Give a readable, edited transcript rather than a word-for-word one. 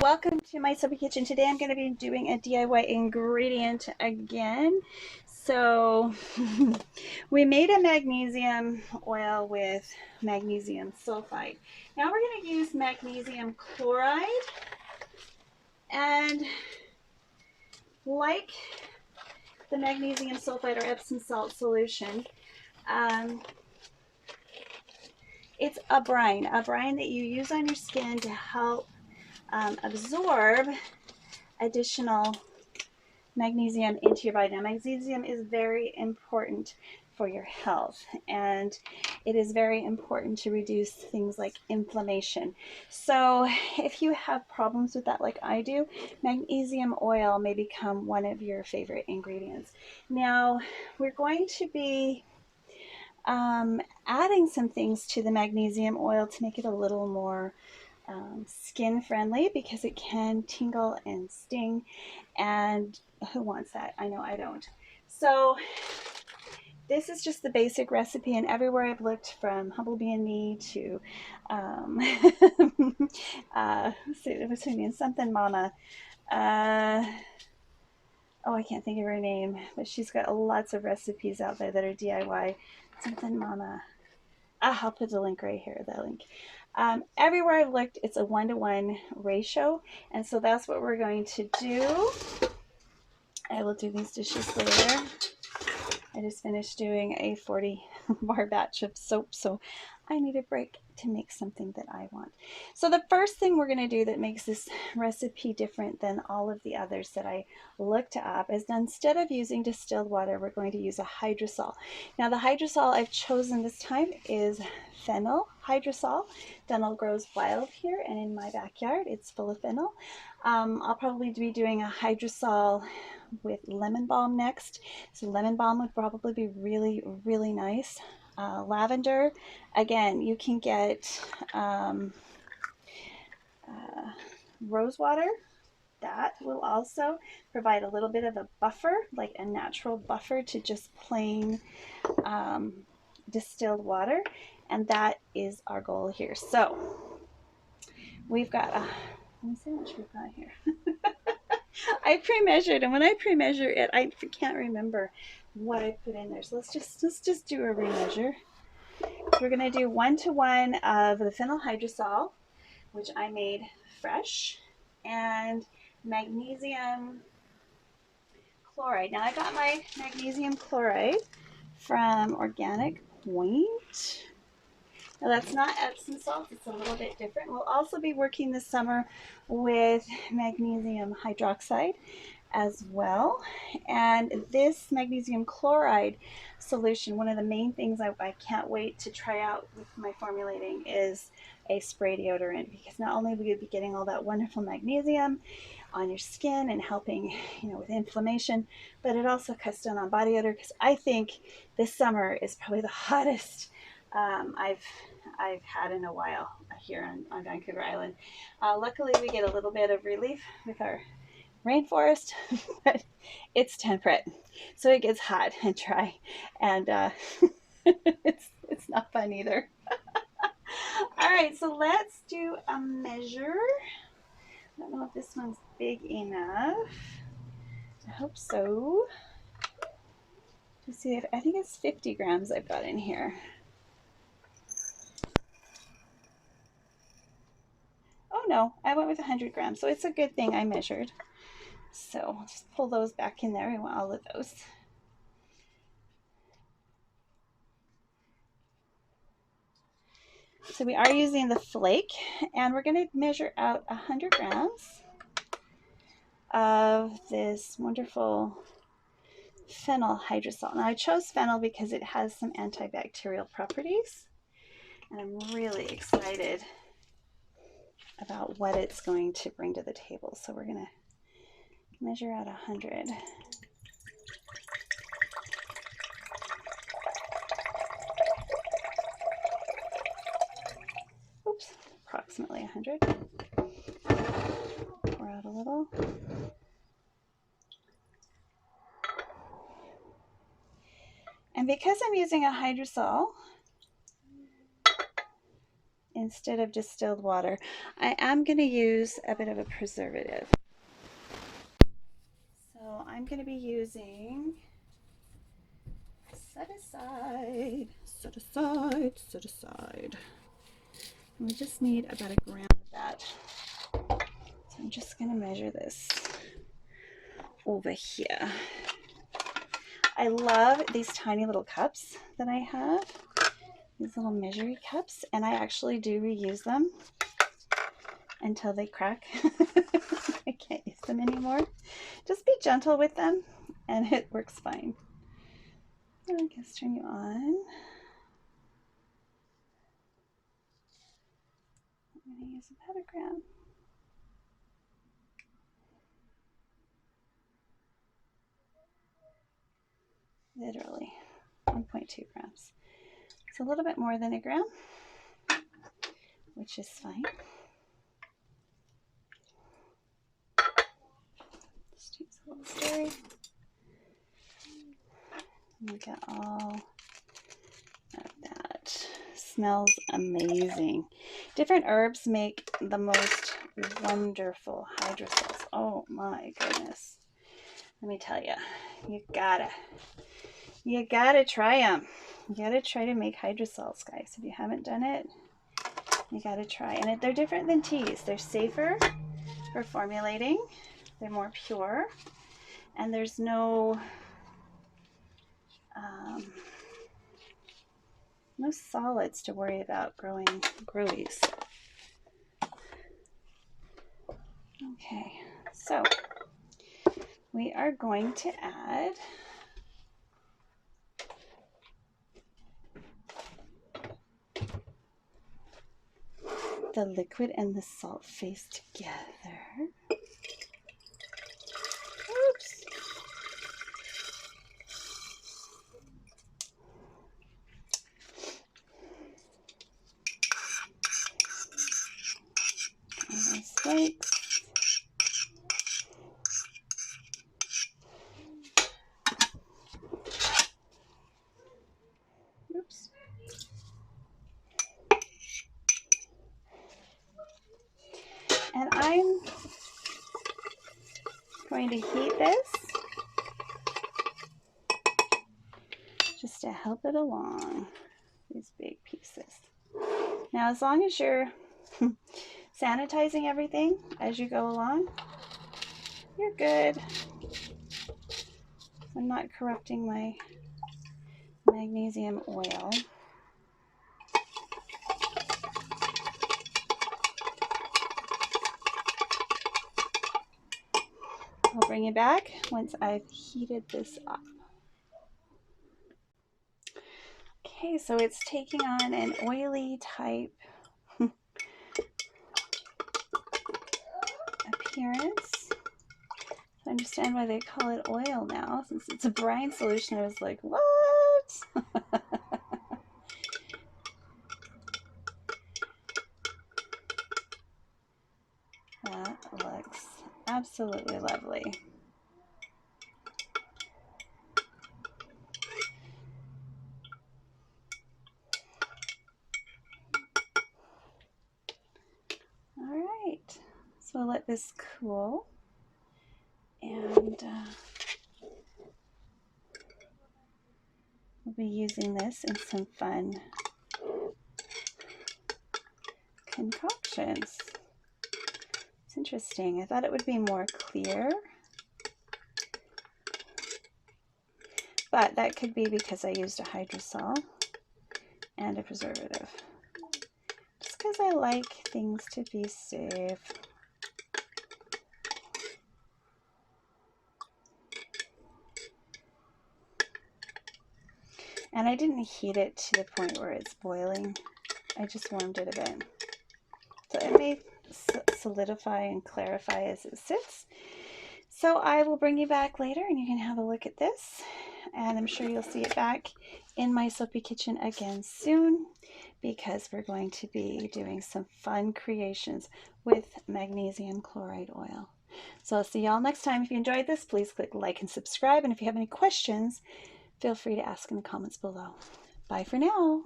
welcome to my Soapy Kitchen. Today I'm going to be doing a DIY ingredient again. So we made a magnesium oil with magnesium sulfide. Now we're going to use magnesium chloride, and like the magnesium sulfide or Epsom salt solution, it's a brine that you use on your skin to help absorb additional magnesium into your body. Now, magnesium is very important for your health, and it is very important to reduce things like inflammation. So if you have problems with that like I do, magnesium oil may become one of your favorite ingredients. Now we're going to be adding some things to the magnesium oil to make it a little more skin friendly, because it can tingle and sting, and who wants that? I know I don't. So this is just the basic recipe, and everywhere I've looked, from Humblebee and Me to what's her name? Something Mama. Oh, I can't think of her name, but she's got lots of recipes out there that are DIY. Something Mama. I'll put the link right here, the link. Everywhere I've looked, it's a 1-to-1 ratio, and so that's what we're going to do. I will do these dishes later. I just finished doing a 40 bar batch of soap, so I need a break to make something that I want. So the first thing we're going to do that makes this recipe different than all of the others that I looked up is that instead of using distilled water, we're going to use a hydrosol. Now the hydrosol I've chosen this time is Fennel hydrosol. Fennel grows wild here, and in my backyard it's full of fennel. I'll probably be doing a hydrosol with lemon balm next. So lemon balm would probably be really, really nice. Lavender, again, you can get rose water. That will also provide a little bit of a buffer, like a natural buffer to just plain distilled water. And that is our goal here. So we've got, let me see how much we've got here. I pre-measured, and when I pre-measure it, I can't remember what I put in there. So let's just do a remeasure. So we're going to do 1-to-1 of the phenyl hydrosol, which I made fresh, and magnesium chloride. Now I got my magnesium chloride from Organic Point. Now that's not Epsom salt, it's a little bit different. We'll also be working this summer with magnesium hydroxide as well. And this magnesium chloride solution, one of the main things I can't wait to try out with my formulating is a spray deodorant, because not only will you be getting all that wonderful magnesium on your skin and helping, with inflammation, but it also cuts down on body odor, because I think this summer is probably the hottest I've had in a while here on Vancouver Island. Luckily, we get a little bit of relief with our rainforest, but it's temperate, so it gets hot and dry, and it's not fun either. All right, so let's do a measure. I don't know if this one's big enough. I hope so. To see if I think it's 50 grams I've got in here. Oh no, I went with 100 grams, so it's a good thing I measured. So just pull those back in there. We want all of those. So we are using the flake, and we're going to measure out 100 grams of this wonderful phenyl hydrosol. Now I chose phenyl because it has some antibacterial properties, and I'm really excited about what it's going to bring to the table. So we're going to measure out 100. Oops, approximately 100. Pour out a little. And because I'm using a hydrosol, instead of distilled water. I am going to use a bit of a preservative. So I'm going to be using set aside. We just need about a gram of that. So I'm just going to measure this over here. I love these tiny little cups that I have, these little measuring cups, and I actually do reuse them until they crack. I can't use them anymore. Just be gentle with them and it works fine. I guess turn you on. I'm going to use about a gram. Literally 1.2 grams. It's a little bit more than a gram, which is fine. Just use a little stir. Look at all of that. Smells amazing. Different herbs make the most wonderful hydrosols. Oh my goodness. Let me tell you, you gotta try them. You gotta try to make hydrosols, guys. If you haven't done it, you gotta try. And they're different than teas. They're safer for formulating. They're more pure, and there's no solids to worry about growing growies. Okay, so we are going to add the liquid and the salt phase together. Oops. Spikes. Oops. And I'm going to heat this just to help it along, these big pieces. Now, as long as you're sanitizing everything as you go along, you're good. I'm not corrupting my magnesium oil. I'll bring it back once I've heated this up. Okay, so it's taking on an oily type appearance. I understand why they call it oil now. Since it's a brine solution, I was like, what? That looks absolutely lovely. All right, so I'll let this cool, and we'll be using this in some fun concoctions. It's interesting. I thought it would be more clear, but that could be because I used a hydrosol and a preservative. Just because I like things to be safe. And I didn't heat it to the point where it's boiling. I just warmed it a bit. So it may solidify and clarify as it sits. So I will bring you back later and you can have a look at this. And I'm sure you'll see it back in my soapy kitchen again soon, because we're going to be doing some fun creations with magnesium chloride oil. So I'll see y'all next time. If you enjoyed this, please click like and subscribe. And if you have any questions, feel free to ask in the comments below. Bye for now.